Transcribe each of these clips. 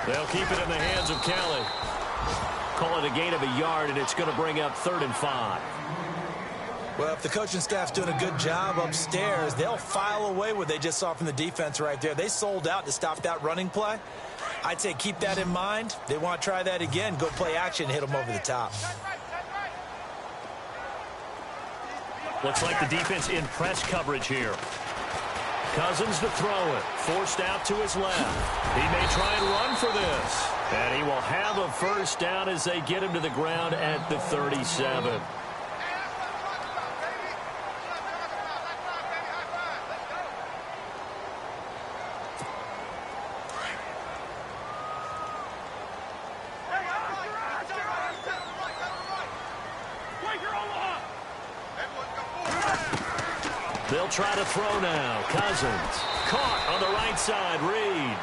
They'll keep it in the hands of Kelly. Call it a gain of a yard, and it's going to bring up 3rd and 5. Well, if the coaching staff's doing a good job upstairs, they'll file away what they just saw from the defense right there. They sold out to stop that running play. I'd say keep that in mind. They want to try that again. Go play action, hit them over the top. Looks like the defense in press coverage here. Cousins to throw it. Forced out to his left. He may try and run for this. And he will have a first down as they get him to the ground at the 37. They'll try to throw now. Cousins caught on the right side. Reed.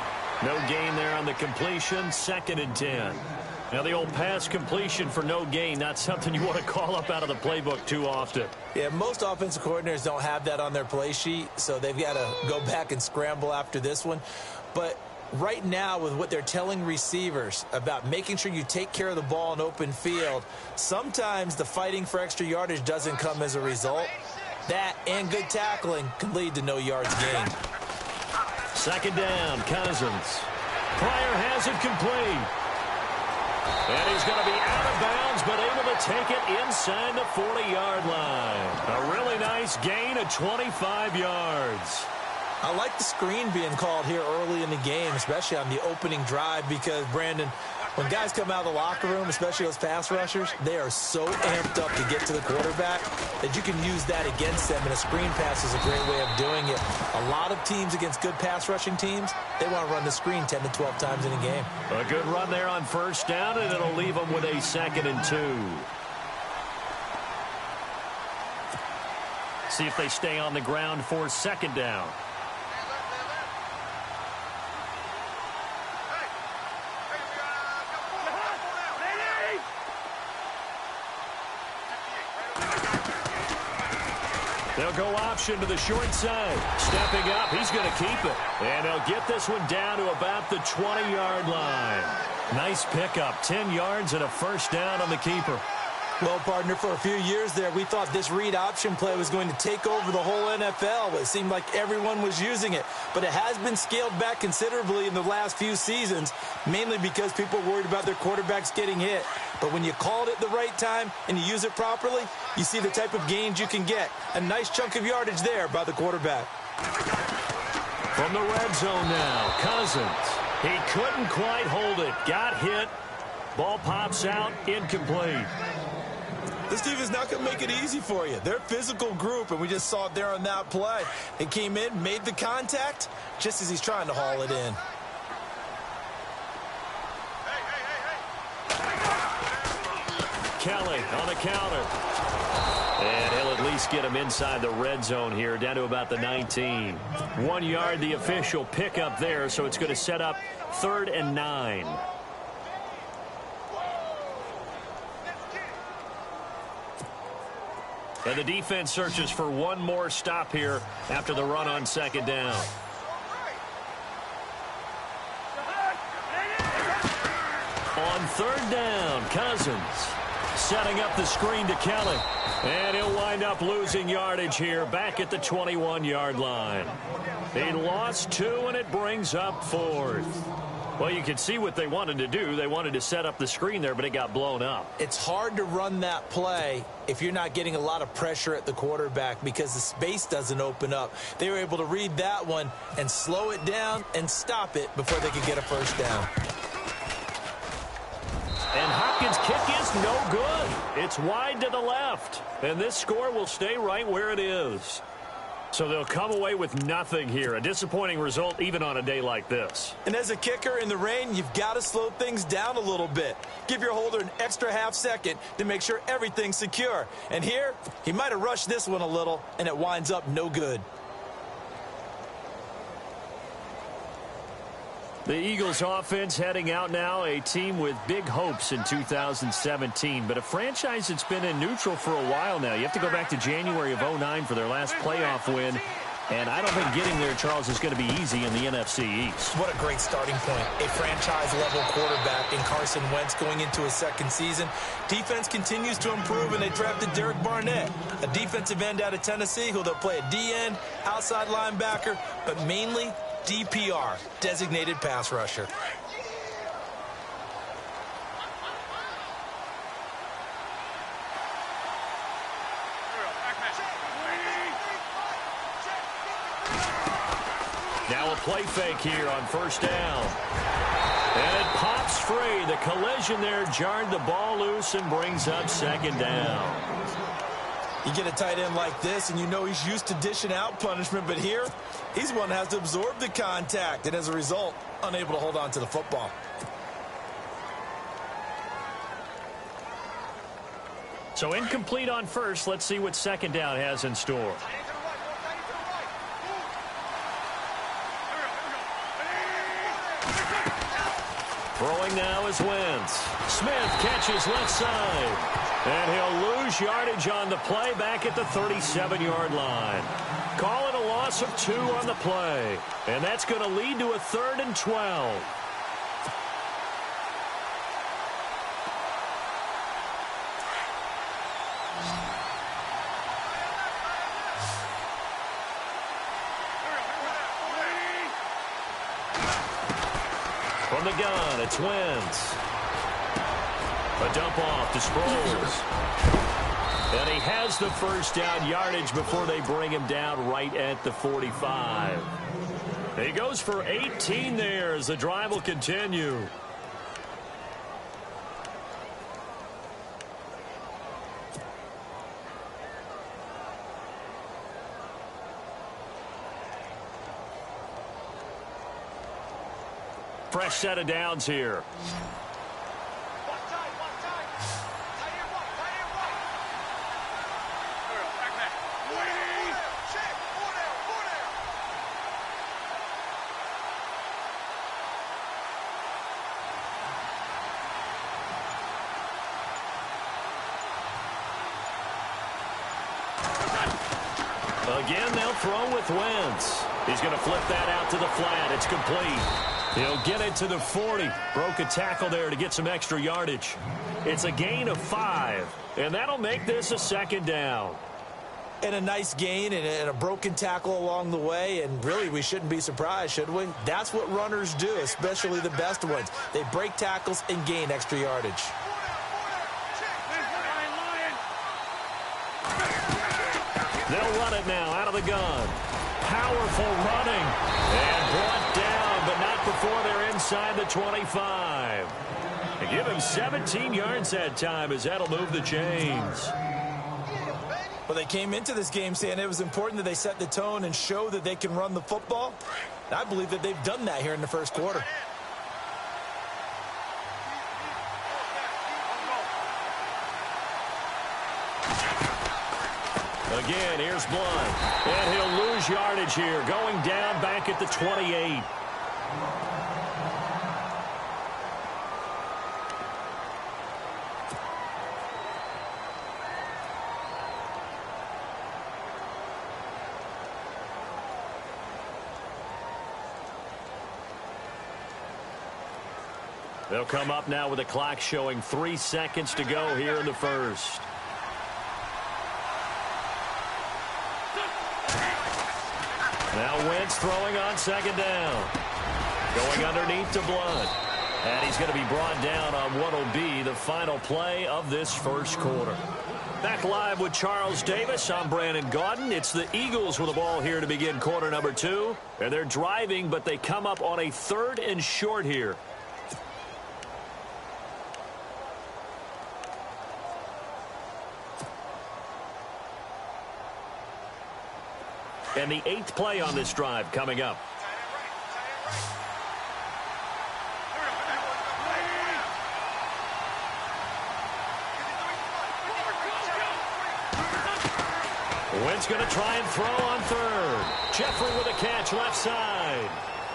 No gain there on the completion. 2nd and 10. Now the old pass completion for no gain, not something you want to call up out of the playbook too often. Yeah, most offensive coordinators don't have that on their play sheet, so they've got to go back and scramble after this one. But right now, with what they're telling receivers about making sure you take care of the ball in open field, sometimes the fighting for extra yardage doesn't come as a result. That and good tackling can lead to no yards gained. 2nd down, Cousins. Pryor has it complete. And he's going to be out of bounds, but able to take it inside the 40-yard line. A really nice gain of 25 yards. I like the screen being called here early in the game, especially on the opening drive, because, Brandon, when guys come out of the locker room, especially those pass rushers, they are so amped up to get to the quarterback that you can use that against them, and a screen pass is a great way of doing it. A lot of teams against good pass rushing teams, they want to run the screen 10 to 12 times in a game. A good run there on 1st down, and it'll leave them with a 2nd and 2. See if they stay on the ground for 2nd down. They'll go option to the short side. Stepping up, he's going to keep it. And they'll get this one down to about the 20-yard line. Nice pickup, 10 yards and a first down on the keeper. Well, partner, for a few years there, we thought this read option play was going to take over the whole NFL. It seemed like everyone was using it. But it has been scaled back considerably in the last few seasons, mainly because people are worried about their quarterbacks getting hit. But when you call it at the right time and you use it properly, you see the type of gains you can get. A nice chunk of yardage there by the quarterback. From the red zone now, Cousins. He couldn't quite hold it. Got hit. Ball pops out, incomplete. This team is not going to make it easy for you. They're a physical group, and we just saw it there on that play. They came in, made the contact, just as he's trying to haul it in. Kelly on the counter. And he'll at least get him inside the red zone here, down to about the 19. 1 yard, the official pickup there, so it's going to set up 3rd and 9. And the defense searches for one more stop here after the run on 2nd down. On 3rd down, Cousins setting up the screen to Kelly. And he'll wind up losing yardage here back at the 21-yard line. He lost 2, and it brings up 4th. Well, you can see what they wanted to do. They wanted to set up the screen there, but it got blown up. It's hard to run that play if you're not getting a lot of pressure at the quarterback because the space doesn't open up. They were able to read that one and slow it down and stop it before they could get a first down. And Hopkins' kick is no good. It's wide to the left. And this score will stay right where it is. So they'll come away with nothing here. A disappointing result even on a day like this. And as a kicker in the rain, you've got to slow things down a little bit. Give your holder an extra half second to make sure everything's secure. And here, he might have rushed this one a little, and it winds up no good. The Eagles offense heading out now, a team with big hopes in 2017, but a franchise that's been in neutral for a while now. You have to go back to January of '09 for their last playoff win And I don't think getting there, Charles, is going to be easy in the NFC East. What a great starting point. A franchise-level quarterback in Carson Wentz going into his second season. Defense continues to improve, and they drafted Derek Barnett, a defensive end out of Tennessee, who they'll play a D-end, outside linebacker, but mainly DPR, designated pass rusher. Now a play fake here on first down. And it pops free. The collision there jarred the ball loose and brings up second down. You get a tight end like this, and you know he's used to dishing out punishment, but here, he's one that has to absorb the contact, and as a result, unable to hold on to the football. So incomplete on first. Let's see what second down has in store. Throwing now is Wentz. Smith catches left side. And he'll lose yardage on the play back at the 37-yard line. Call it a loss of 2 on the play. And that's going to lead to a 3rd and 12. From the gun, it's Wentz. A dump off to Sproles. And he has the first down yardage before they bring him down right at the 45. He goes for 18 there as the drive will continue. Fresh set of downs here. Again, they'll throw with Wentz. He's going to flip that out to the flat. It's complete. He'll get it to the 40. Broke a tackle there to get some extra yardage. It's a gain of 5, and that'll make this a second down. And a nice gain and a broken tackle along the way, and really we shouldn't be surprised, should we? That's what runners do, especially the best ones. They break tackles and gain extra yardage. They'll run it now out of the gun. Powerful running. And brought down, but not before they're inside the 25. They give him 17 yards that time as that'll move the chains. Well, they came into this game saying it was important that they set the tone and show that they can run the football. I believe that they've done that here in the first quarter. Again, here's Blunt. And he'll lose yardage here, going down back at the 28. They'll come up now with the clock showing 3 seconds to go here in the first. Now Wentz throwing on second down. Going underneath to Blunt. And he's going to be brought down on what will be the final play of this first quarter. Back live with Charles Davis. I'm Brandon Gaudin. It's the Eagles with the ball here to begin quarter number 2. And they're driving, but they come up on a 3rd and short here. And the 8th play on this drive coming up. Wentz going to try and throw on 3rd. Jeffrey with a catch left side.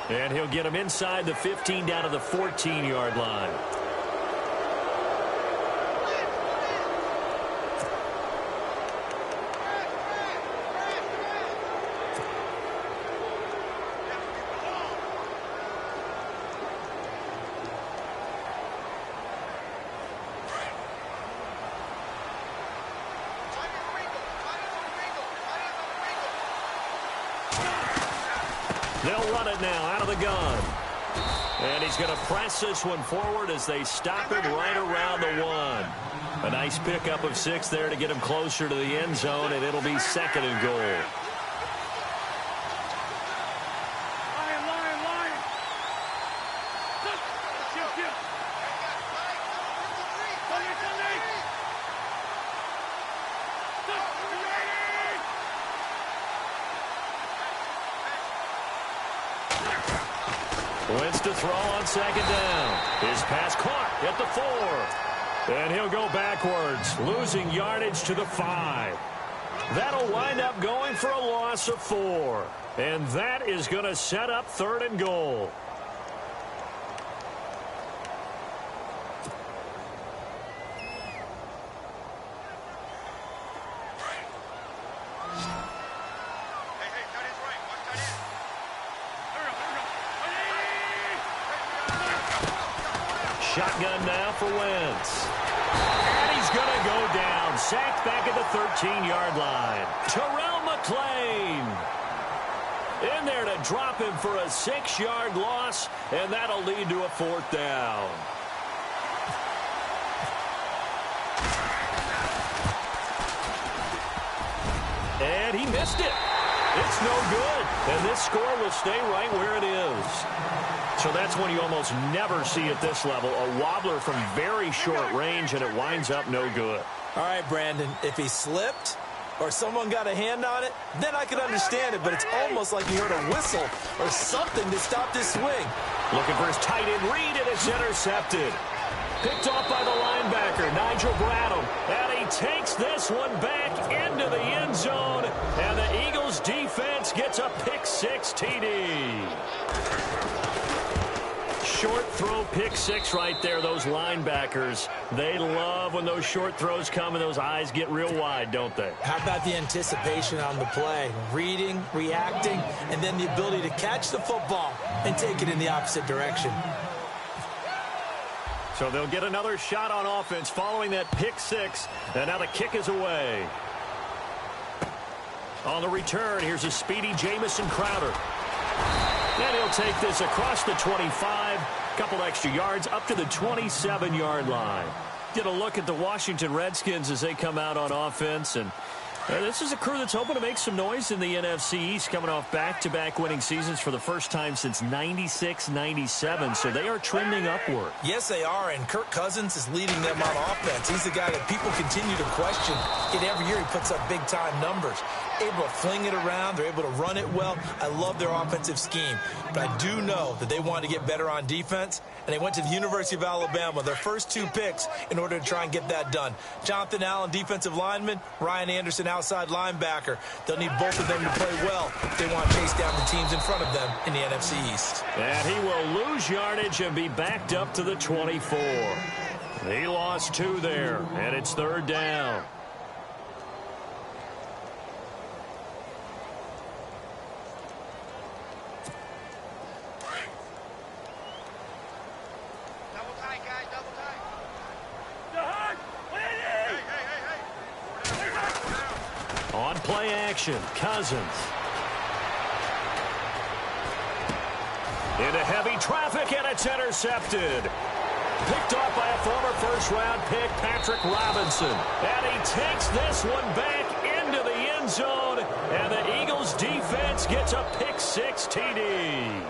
And he'll get him inside the 15 down to the 14-yard line. They'll run it now out of the gun. And he's going to press this one forward as they stop him right around the 1. A nice pickup of 6 there to get him closer to the end zone, and it'll be 2nd and goal. Wentz to throw on 2nd down. His pass caught at the 4. And he'll go backwards, losing yardage to the 5. That'll wind up going for a loss of 4. And that is going to set up 3rd and goal. Shotgun now for Wentz. And he's going to go down. Sacked back at the 13-yard line. Terrell McClain in there to drop him for a 6-yard loss, and that'll lead to a 4th down. And he missed it. It's no good. And this score will stay right where it is. So that's when you almost never see at this level a wobbler from very short range, and it winds up no good. All right, Brandon, if he slipped or someone got a hand on it, then I could understand it, but it's almost like he heard a whistle or something to stop this swing. Looking for his tight end read, and it's intercepted. Picked off by the linebacker, Nigel Bradham. And he takes this one back into the end zone, and the Eagles defense gets a pick-6 TD. Short throw, pick-6 right there. Those linebackers, they love when those short throws come and those eyes get real wide, don't they? How about the anticipation on the play? Reading, reacting, and then the ability to catch the football and take it in the opposite direction. So they'll get another shot on offense following that pick-6, and now the kick is away. On the return, here's a speedy Jamison Crowder. And he'll take this across the 25, couple extra yards up to the 27-yard line. Get a look at the Washington Redskins as they come out on offense, and this is a crew that's hoping to make some noise in the NFC East, coming off back-to-back winning seasons for the first time since 96-97, so they are trending upward. Yes, they are, and Kirk Cousins is leading them on offense. He's the guy that people continue to question. Yet every year he puts up big-time numbers. Able to fling it around. They're able to run it well. I love their offensive scheme. But I do know that they want to get better on defense, and they went to the University of Alabama, their first 2 picks, in order to try and get that done. Jonathan Allen, defensive lineman. Ryan Anderson, outside linebacker. They'll need both of them to play well if they want to chase down the teams in front of them in the NFC East. And he will lose yardage and be backed up to the 24. He lost 2 there, and it's 3rd down. On play action, Cousins. Into heavy traffic, and it's intercepted. Picked off by a former first-round pick, Patrick Robinson. And he takes this one back into the end zone, and the Eagles defense gets a pick-6 TD.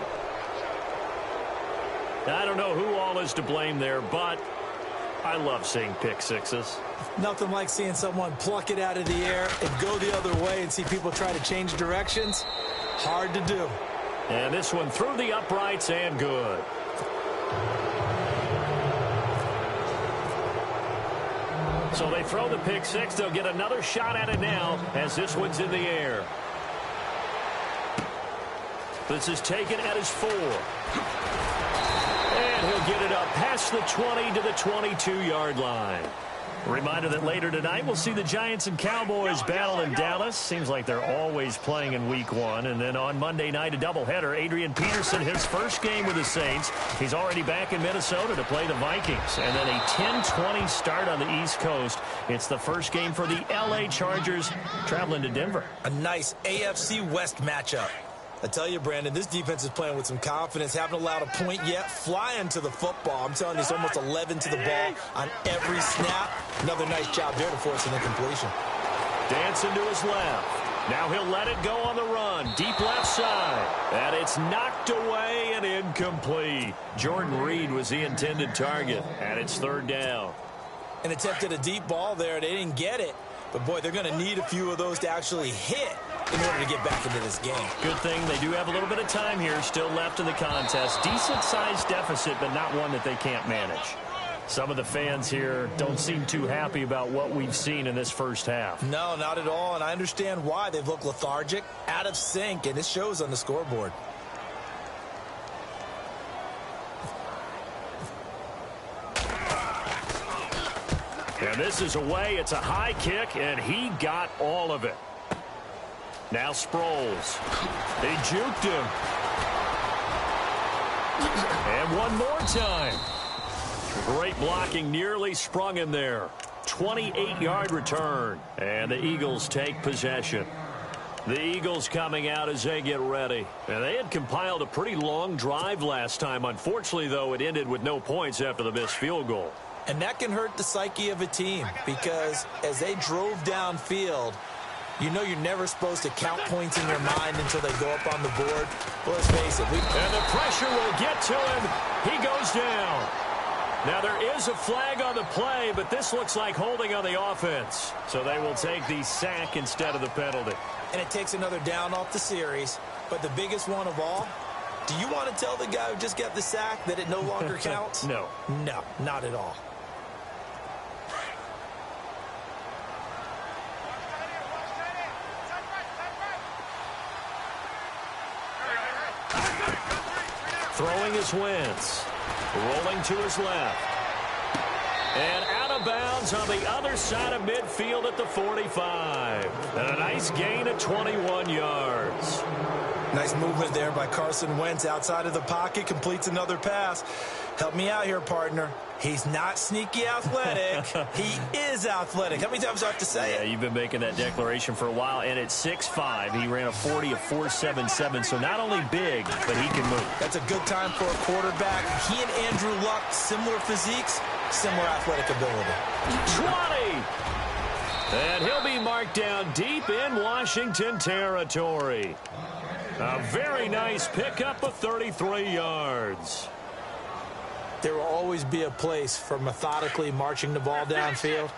I don't know who all is to blame there, but I love seeing pick-6s. Nothing like seeing someone pluck it out of the air and go the other way and see people try to change directions. Hard to do. And this one through the uprights and good. So they throw the pick-6. They'll get another shot at it now as this one's in the air. This is taken at his 4. And he'll get it up past the 20 to the 22-yard line. Reminder that later tonight we'll see the Giants and Cowboys battle in Dallas. Seems like they're always playing in week 1. And then on Monday night, a doubleheader. Adrian Peterson, his first game with the Saints. He's already back in Minnesota to play the Vikings. And then a 10:20 start on the East Coast. It's the first game for the L.A. Chargers traveling to Denver. A nice AFC West matchup. I tell you, Brandon, this defense is playing with some confidence. Haven't allowed a point yet. Flying to the football. I'm telling you, it's almost 11 to the ball on every snap. Another nice job there to force an incompletion. Dancing to his left. Now he'll let it go on the run. Deep left side. And it's knocked away and incomplete. Jordan Reed was the intended target. And it's 3rd down. An attempt at a deep ball there. They didn't get it. But, boy, they're going to need a few of those to actually hit in order to get back into this game. Good thing they do have a little bit of time here still left in the contest. Decent-sized deficit, but not one that they can't manage. Some of the fans here don't seem too happy about what we've seen in this first half. No, not at all, and I understand why. They've looked lethargic, out of sync, and it shows on the scoreboard. And this is away. It's a high kick, and he got all of it. Now Sproles. They juked him. And one more time. Great blocking, nearly sprung him there. 28-yard return. And the Eagles take possession. The Eagles coming out as they get ready. And they had compiled a pretty long drive last time. Unfortunately, though, it ended with no points after the missed field goal. And that can hurt the psyche of a team because as they drove downfield, you know you're never supposed to count points in your mind until they go up on the board. But let's face it. And the pressure will get to him. He goes down. Now there is a flag on the play, but this looks like holding on the offense. So they will take the sack instead of the penalty. And it takes another down off the series. But the biggest one of all, do you want to tell the guy who just got the sack that it no longer counts? No. No, not at all. Throwing is Wentz. Rolling to his left. And out of bounds on the other side of midfield at the 45. And a nice gain of 21 yards. Nice movement there by Carson Wentz outside of the pocket. Completes another pass. Help me out here, partner. He's not sneaky athletic. He is athletic. How many times do I have to say it? Yeah, you've been making that declaration for a while. And at 6'5", he ran a 40 of 4.77. So not only big, but he can move. That's a good time for a quarterback. He and Andrew Luck, similar physiques, similar athletic ability. 20! And he'll be marked down deep in Washington territory. A very nice pickup of 33 yards. There will always be a place for methodically marching the ball downfield.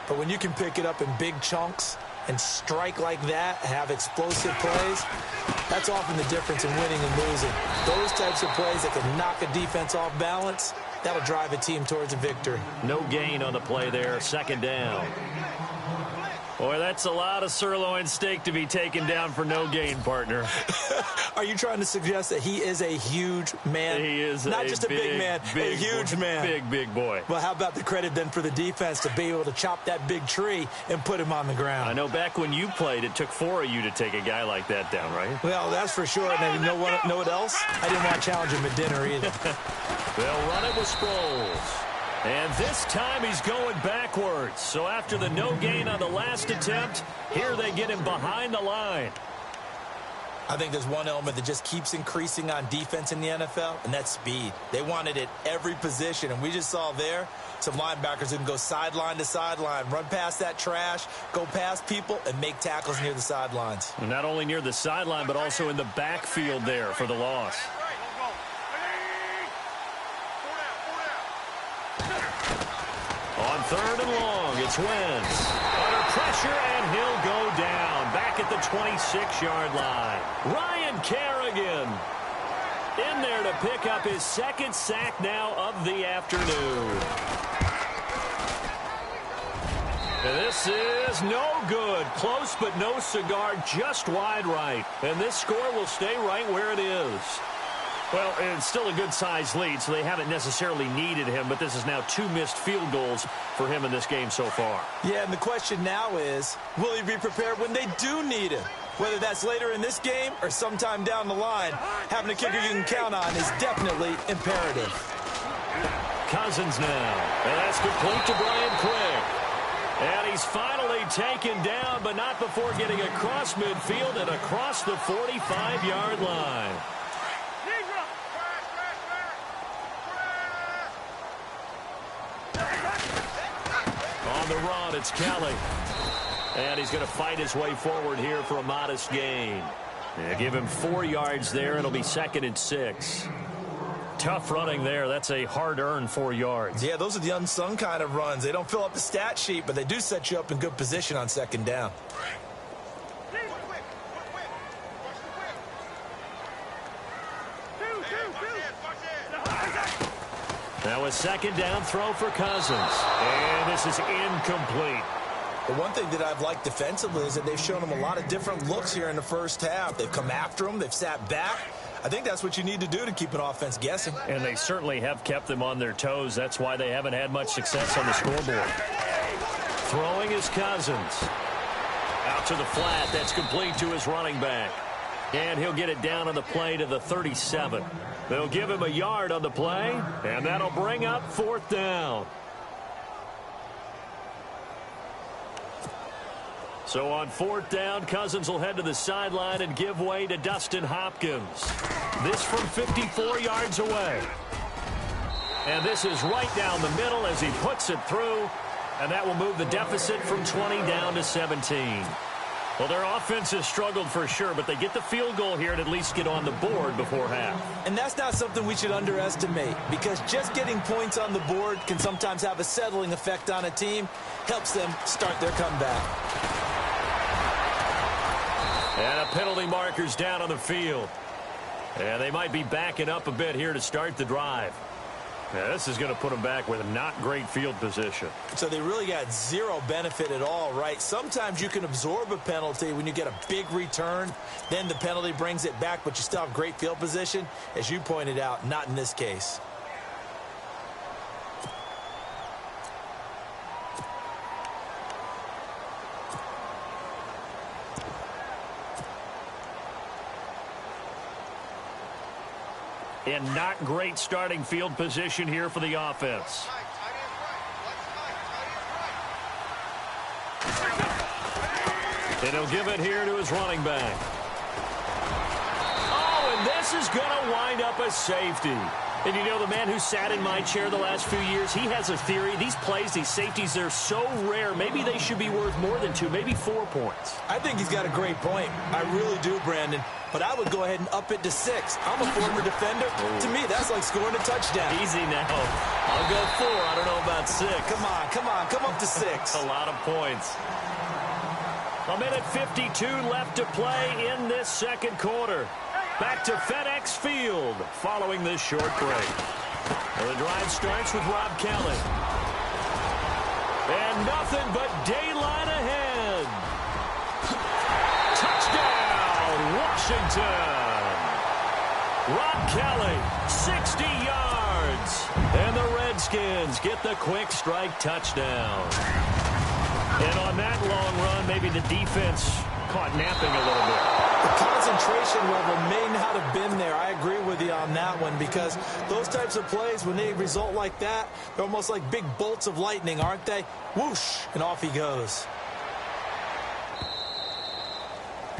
But when you can pick it up in big chunks and strike like that, have explosive plays, that's often the difference in winning and losing. Those types of plays that can knock a defense off balance, that'll drive a team towards a victory. No gain on the play there, 2nd down. Boy, that's a lot of sirloin steak to be taken down for no gain, partner. Are you trying to suggest that he is a huge man? He is not just a big man, a huge man. Big boy. Well, how about the credit then for the defense to be able to chop that big tree and put him on the ground? I know back when you played, it took 4 of you to take a guy like that down, right? Well, that's for sure. And you know what else? I didn't want to challenge him at dinner either. They'll run it with Sproles. And this time he's going backwards. So after the no gain on the last attempt, here they get him behind the line. I think there's one element that just keeps increasing on defense in the NFL, and that's speed. They want it at every position, and we just saw there some linebackers who can go sideline to sideline, run past that trash, go past people, and make tackles near the sidelines. And not only near the sideline, but also in the backfield there for the loss. On 3rd and long, it's Wentz. Under pressure, and he'll go down. Back at the 26-yard line. Ryan Kerrigan in there to pick up his 2nd sack now of the afternoon. And this is no good. Close, but no cigar, just wide right. And this score will stay right where it is. Well, it's still a good-sized lead, so they haven't necessarily needed him, but this is now 2 missed field goals for him in this game so far. Yeah, and the question now is, will he be prepared when they do need him? Whether that's later in this game or sometime down the line, having a kicker you can count on is definitely imperative. Cousins now, and that's complete to Brian Quick. And he's finally taken down, but not before getting across midfield and across the 45-yard line. On the run, it's Kelly. And he's going to fight his way forward here for a modest gain. Yeah, give him 4 yards there. It'll be 2nd and 6. Tough running there. That's a hard-earned 4 yards. Yeah, those are the unsung kind of runs. They don't fill up the stat sheet, but they do set you up in good position on 2nd down. Now a 2nd down throw for Cousins. And this is incomplete. The one thing that I've liked defensively is that they've shown him a lot of different looks here in the first half. They've come after him. They've sat back. I think that's what you need to do to keep an offense guessing. And they certainly have kept them on their toes. That's why they haven't had much success on the scoreboard. Throwing is Cousins. Out to the flat. That's complete to his running back. And he'll get it down on the play to the 37. They'll give him a yard on the play, and that'll bring up 4th down. So on 4th down, Cousins will head to the sideline and give way to Dustin Hopkins. This from 54 yards away. And this is right down the middle as he puts it through. And that will move the deficit from 20 down to 17. Well, their offense has struggled for sure, but they get the field goal here and at least get on the board before half. And that's not something we should underestimate, because just getting points on the board can sometimes have a settling effect on a team. Helps them start their comeback. And a penalty marker's down on the field. And they might be backing up a bit here to start the drive. Now, this is going to put them back with not great field position. So they really got zero benefit at all, right? Sometimes you can absorb a penalty when you get a big return. Then the penalty brings it back, but you still have great field position. As you pointed out, not in this case. And not great starting field position here for the offense. And he'll give it here to his running back. Oh, and this is going to wind up a safety. And you know, the man who sat in my chair the last few years, he has a theory. These plays, these safeties, they're so rare. Maybe they should be worth more than 2, maybe 4 points. I think he's got a great point. I really do, Brandon. But I would go ahead and up it to 6. I'm a former defender. To me, that's like scoring a touchdown. Easy now. I'll go 4. I don't know about 6. Come on. Come up to 6. A lot of points. A minute 52 left to play in this 2nd quarter. Back to FedEx Field following this short break. Well, the drive starts with Rob Kelly. And nothing but daylight ahead. Touchdown, Washington. Rob Kelly, 60 yards. And the Redskins get the quick strike touchdown. And on that long run, maybe the defense caught napping a little bit. The concentration level may not have been there. I agree with you on that one, because those types of plays, when they result like that, they're almost like big bolts of lightning, aren't they? Whoosh, and off he goes.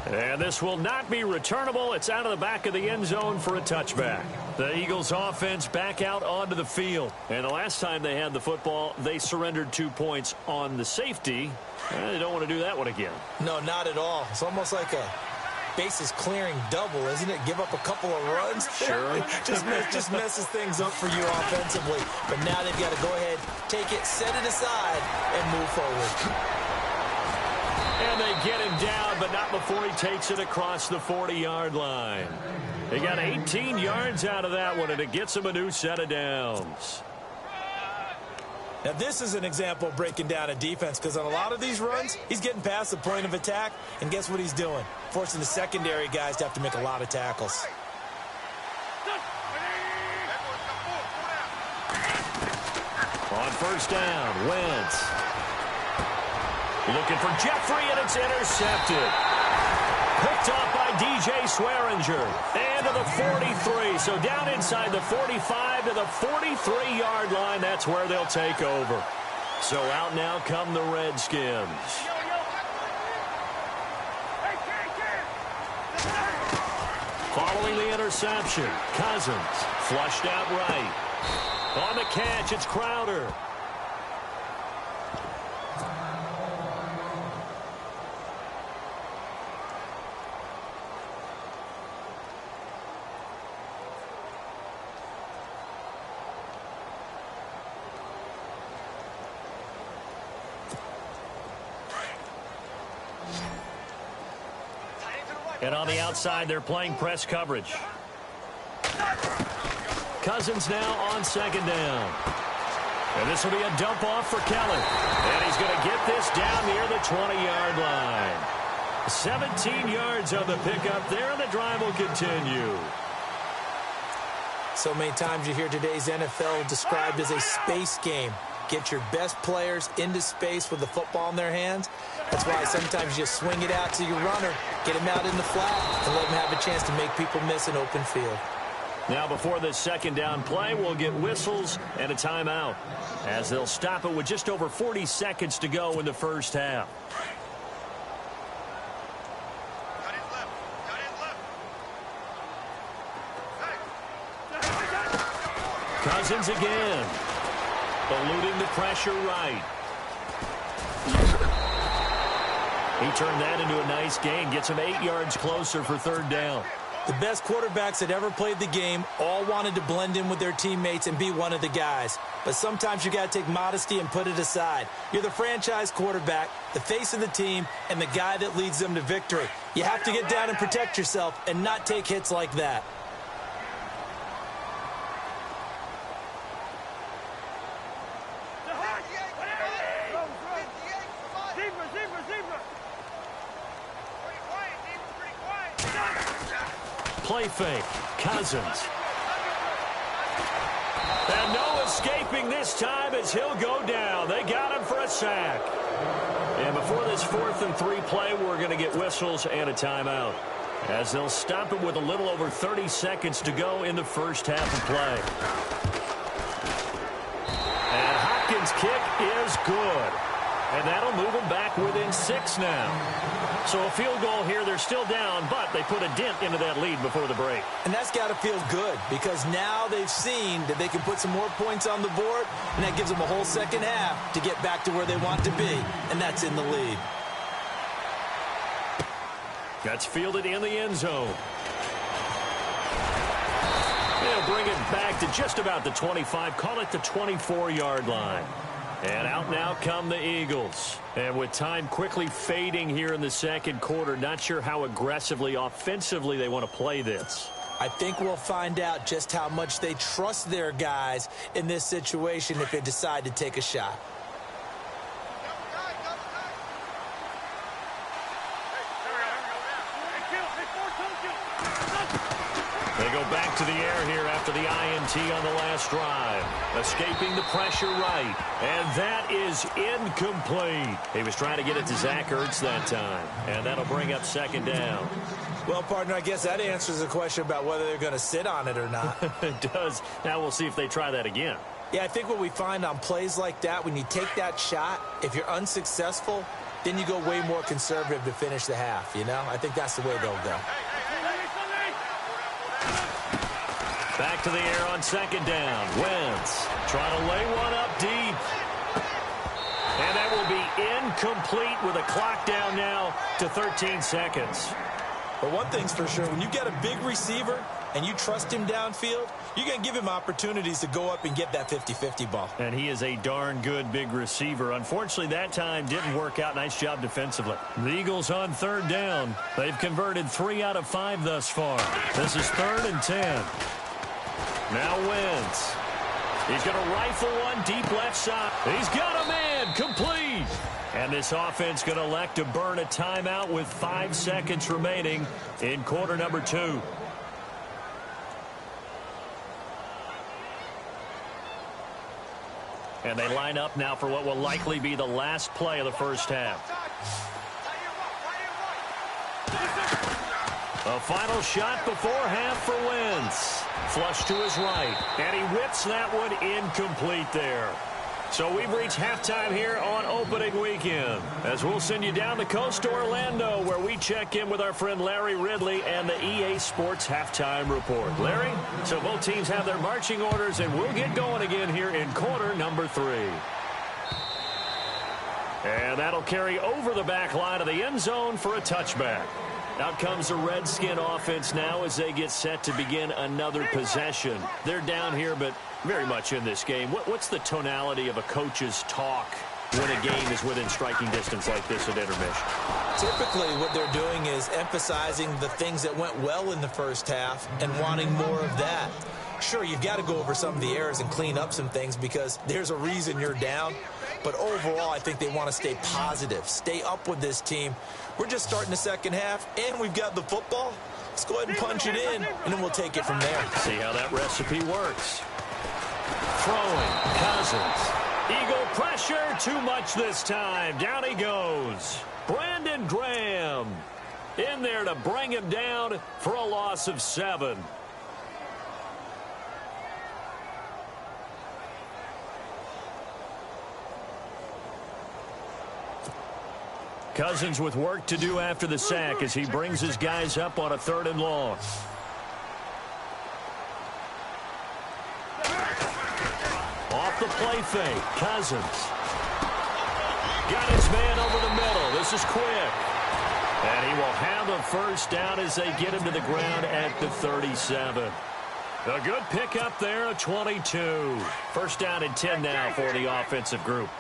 And this will not be returnable. It's out of the back of the end zone for a touchback. The Eagles offense back out onto the field. And the last time they had the football, they surrendered 2 points on the safety. They don't want to do that one again. No, not at all. It's almost like a bases clearing double, isn't it? Give up a couple of runs. Sure. just messes things up for you offensively. But now they've got to go ahead, take it, set it aside, and move forward. And they get him down, but not before he takes it across the 40-yard line. They got 18 yards out of that one, and it gets him a new set of downs. Now, this is an example of breaking down a defense, because on a lot of these runs, he's getting past the point of attack, and guess what he's doing? Forcing the secondary guys to have to make a lot of tackles. first down. Wentz looking for Jeffrey, and it's intercepted. Picked off by DJ Swearinger. And to the 43. So down inside the 45 to the 43-yard line. That's where they'll take over. So out now come the Redskins. Following the interception, Cousins flushed out right. On the catch, it's Crowder. And on the outside, they're playing press coverage. Cousins now on second down. And this will be a dump off for Kelly. And he's going to get this down near the 20-yard line. 17 yards on the pickup there, and the drive will continue. So many times you hear today's NFL described as a space game. Get your best players into space with the football in their hands. That's why sometimes you just swing it out to your runner, get him out in the flat, and let him have a chance to make people miss an open field. Now before this second down play, we'll get whistles and a timeout, as they'll stop it with just over 40 seconds to go in the first half. Cousins again. Eluding the pressure right. He turned that into a nice gain. Gets him 8 yards closer for third down. The best quarterbacks that ever played the game all wanted to blend in with their teammates and be one of the guys. But sometimes you got to take modesty and put it aside. You're the franchise quarterback, the face of the team, and the guy that leads them to victory. You have to get down and protect yourself and not take hits like that. Play fake. Cousins. And no escaping this time as he'll go down. They got him for a sack. And before this 4th and 3 play, we're going to get whistles and a timeout, as they'll stop it with a little over 30 seconds to go in the first half of play. And Hopkins' kick is good. And that'll move them back within 6 now. So a field goal here, they're still down, but they put a dent into that lead before the break. And that's got to feel good, because now they've seen that they can put some more points on the board, and that gives them a whole second half to get back to where they want to be, and that's in the lead. That's fielded in the end zone. They'll bring it back to just about the 25, call it the 24-yard line. And out now come the Eagles. And with time quickly fading here in the second quarter, not sure how aggressively, offensively they want to play this. I think we'll find out just how much they trust their guys in this situation if they decide to take a shot. They go back to the air here after the INT on the last drive. Escaping the pressure right. And that is incomplete. He was trying to get it to Zach Ertz that time. And that'll bring up second down. Well, partner, I guess that answers the question about whether they're going to sit on it or not. It does. Now we'll see if they try that again. Yeah, I think what we find on plays like that, when you take that shot, if you're unsuccessful, then you go way more conservative to finish the half, you know? I think that's the way they'll go. Back to the air on second down. Wentz trying to lay one up deep. And that will be incomplete with a clock down now to 13 seconds. But one thing's for sure, when you get a big receiver and you trust him downfield, you're going to give him opportunities to go up and get that 50-50 ball. And he is a darn good big receiver. Unfortunately, that time didn't work out. Nice job defensively. The Eagles on third down. They've converted 3 out of 5 thus far. This is 3rd and 10. Now Wentz. He's going to rifle one deep left side. He's got a man. Complete. And this offense going to elect to burn a timeout with 5 seconds remaining in quarter number 2. And they line up now for what will likely be the last play of the first half. A final shot before half for Wentz. Flush to his right. And he whips that one incomplete there. So we've reached halftime here on opening weekend, as we'll send you down the coast to Orlando, where we check in with our friend Larry Ridley and the EA Sports Halftime Report. Larry, so both teams have their marching orders, and we'll get going again here in quarter number 3. And that'll carry over the back line of the end zone for a touchback. Out comes the Redskin offense now as they get set to begin another possession. They're down here, but very much in this game. What's the tonality of a coach's talk when a game is within striking distance like this at intermission? Typically, what they're doing is emphasizing the things that went well in the first half and wanting more of that. Sure, you've got to go over some of the errors and clean up some things because there's a reason you're down. But overall, I think they want to stay positive, stay up with this team. We're just starting the second half, and we've got the football. Let's go ahead and punch it in, and then we'll take it from there. See how that recipe works. Throwing, Cousins. Eagle pressure, too much this time. Down he goes. Brandon Graham in there to bring him down for a loss of 7. Cousins with work to do after the sack as he brings his guys up on a 3rd and long. Off the play fake, Cousins. Got his man over the middle. This is quick. And he will have a first down as they get him to the ground at the 37. A good pickup there, a 22. First down and 10 now for the offensive group.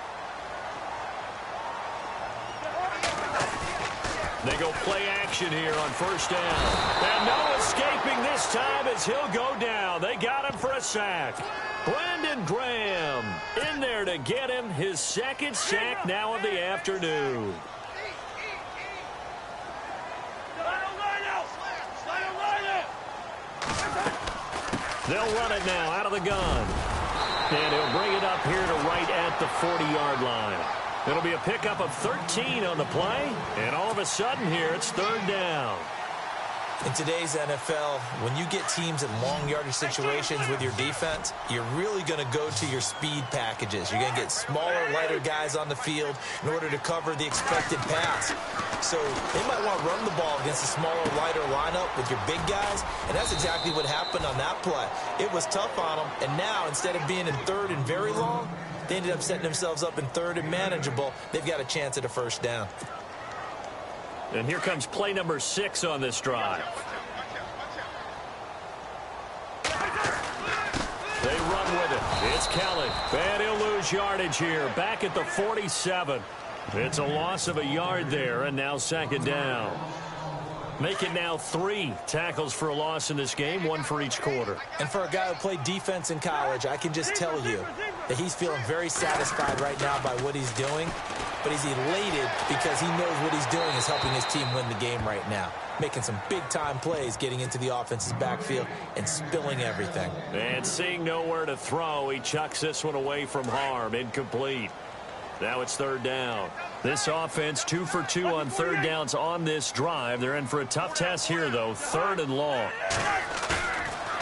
They go play action here on first down. And no escaping this time as he'll go down. They got him for a sack. Brandon Graham in there to get him his 2nd sack now of the afternoon. They'll run it now out of the gun. And he'll bring it up here to right at the 40-yard line. It'll be a pickup of 13 on the play, and all of a sudden here it's 3rd down. In today's NFL, when you get teams in long yardage situations with your defense, you're really going to go to your speed packages. You're going to get smaller, lighter guys on the field in order to cover the expected pass. So they might want to run the ball against a smaller, lighter lineup with your big guys, and that's exactly what happened on that play. It was tough on them, and now instead of being in 3rd and very long, they ended up setting themselves up in 3rd and manageable. They've got a chance at a first down. And here comes play number 6 on this drive. They run with it. It's Kelly. And he'll lose yardage here. Back at the 47. It's a loss of a yard there, and now 2nd down. Make it now 3 tackles for a loss in this game, 1 for each quarter. And for a guy who played defense in college, I can just tell you that he's feeling very satisfied right now by what he's doing. But he's elated because he knows what he's doing is helping his team win the game right now. Making some big-time plays, getting into the offense's backfield, and spilling everything. And seeing nowhere to throw, he chucks this one away from harm. Incomplete. Now it's 3rd down. This offense 2 for 2 on 3rd downs on this drive. They're in for a tough test here, though. 3rd and long.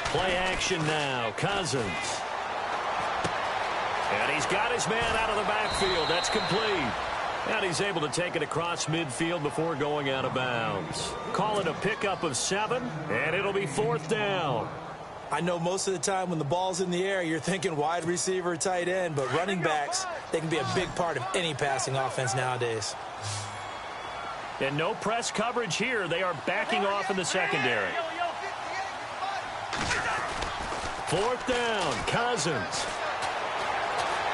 Play action now. Cousins. And he's got his man out of the backfield. That's complete. And he's able to take it across midfield before going out of bounds. Call it a pickup of 7, and it'll be 4th down. I know most of the time when the ball's in the air, you're thinking wide receiver, tight end, but running backs, they can be a big part of any passing offense nowadays. And no press coverage here. They are backing off in the secondary. 4th down, Cousins.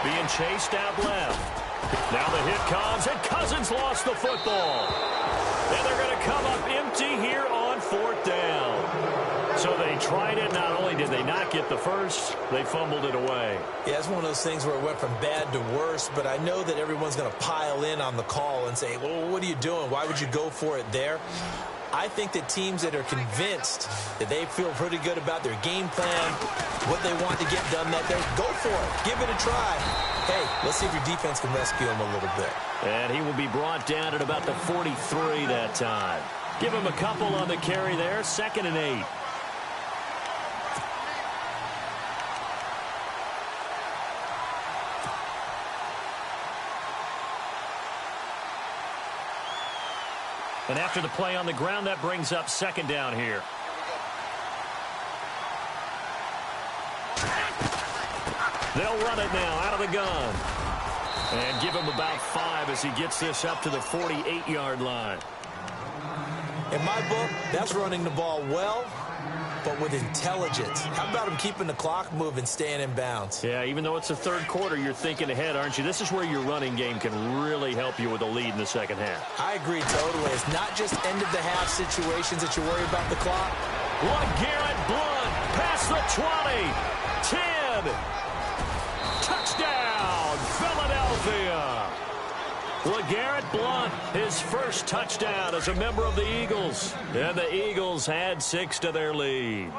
Being chased out left. Now the hit comes, and Cousins lost the football. And they're going to come up empty here on 4th down. So they tried it. Not only did they not get the first, they fumbled it away. Yeah, it's one of those things where it went from bad to worse, but I know that everyone's going to pile in on the call and say, well, what are you doing? Why would you go for it there? I think that teams that are convinced that they feel pretty good about their game plan, what they want to get done that day, go for it. Give it a try. Hey, let's see if your defense can rescue him a little bit. And he will be brought down at about the 43 that time. Give him a couple on the carry there, 2nd and 8. And after the play on the ground, that brings up 2nd down here. They'll run it now out of the gun. And give him about 5 as he gets this up to the 48-yard line. In my book, that's running the ball well, but with intelligence. How about him keeping the clock moving, staying in bounds? Yeah, even though it's the 3rd quarter, you're thinking ahead, aren't you? This is where your running game can really help you with a lead in the 2nd half. I agree totally. It's not just end-of-the-half situations that you worry about the clock. LeGarrette Blount past the 20, 10. Touchdown, Philadelphia. LeGarrette Blount, his first touchdown as a member of the Eagles. And the Eagles add 6 to their lead.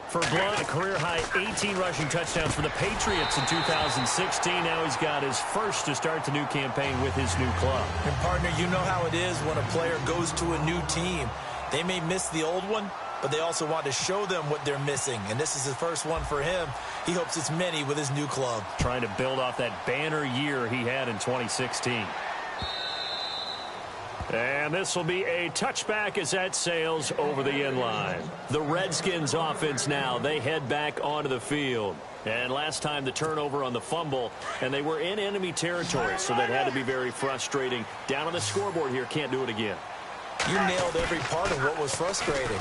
For Blount, a career-high 18 rushing touchdowns for the Patriots in 2016. Now he's got his first to start the new campaign with his new club. And, partner, you know how it is when a player goes to a new team. They may miss the old one, but they also want to show them what they're missing. And this is the first one for him. He hopes it's many with his new club. Trying to build off that banner year he had in 2016. And this will be a touchback as that sails over the end line. The Redskins offense now, they head back onto the field. And last time the turnover on the fumble, and they were in enemy territory, so that had to be very frustrating. Down on the scoreboard here, can't do it again. You nailed every part of what was frustrating.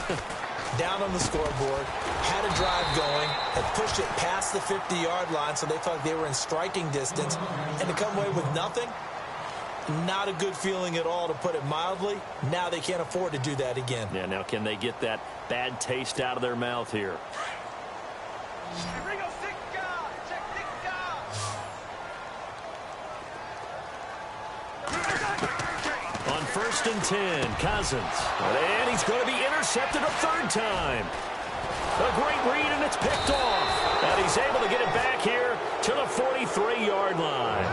Down on the scoreboard, had a drive going, had pushed it past the 50-yard line, so they thought they were in striking distance, and to come away with nothing, not a good feeling at all, to put it mildly. Now they can't afford to do that again. Yeah, now can they get that bad taste out of their mouth here? On 1st and 10, Cousins. And he's going to be intercepted a 3rd time. A great read, and it's picked off. And he's able to get it back here to the 43-yard line.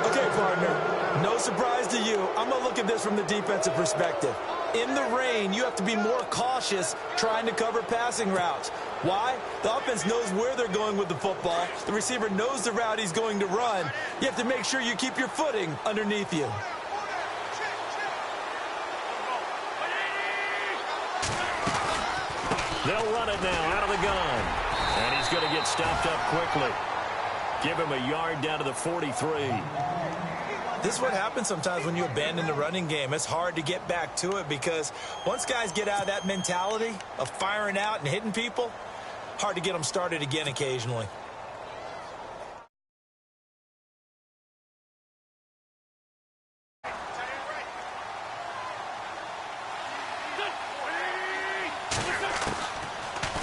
Okay, partner, no surprise to you. I'm going to look at this from the defensive perspective. In the rain, you have to be more cautious trying to cover passing routes. Why? The offense knows where they're going with the football. The receiver knows the route he's going to run. You have to make sure you keep your footing underneath you. They'll run it now out of the gun. And he's going to get stopped up quickly. Give him a yard down to the 43. This is what happens sometimes when you abandon the running game. It's hard to get back to it because once guys get out of that mentality of firing out and hitting people, hard to get them started again occasionally.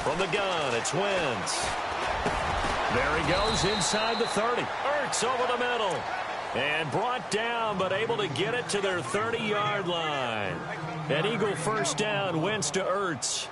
From the gun, it's Wentz. There he goes inside the 30. Ertz over the middle. And brought down, but able to get it to their 30-yard line. An Eagle first down, Wentz to Ertz.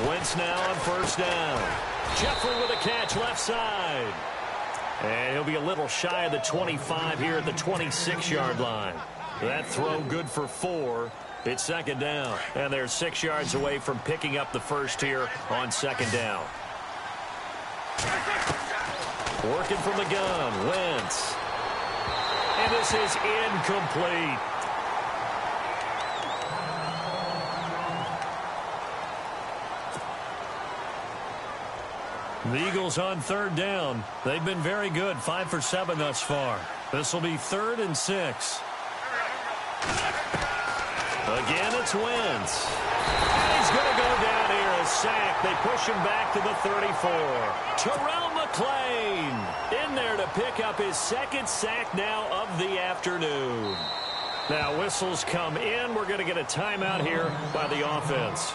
Wentz now on first down. Jeffrey with a catch left side. And he'll be a little shy of the 25 here at the 26-yard line. That throw good for 4. It's 2nd down. And they're 6 yards away from picking up the first here on 2nd down. Working from the gun, Wentz. And this is incomplete. The Eagles on 3rd down. They've been very good, 5 for 7 thus far. This will be 3rd and 6. Again, it's Wentz. And he's going to go down here, a sack. They push him back to the 34. Terrell McClain in there to pick up his second sack now of the afternoon. Now, whistles come in. We're going to get a timeout here by the offense.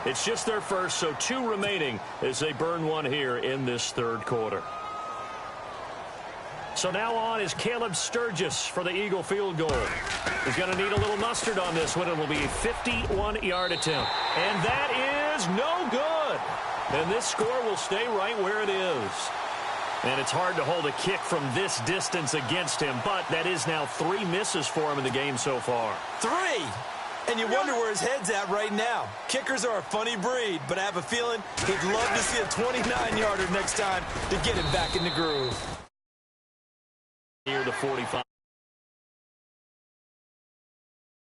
It's just their first, so 2 remaining as they burn one here in this third quarter. So now on is Caleb Sturgis for the Eagle field goal. He's going to need a little mustard on this one. It will be a 51-yard attempt. And that is no good. And this score will stay right where it is. And it's hard to hold a kick from this distance against him, but that is now 3 misses for him in the game so far. 3! And you wonder where his head's at right now. Kickers are a funny breed, but I have a feeling he'd love to see a 29-yarder next time to get him back in the groove. Here to 45.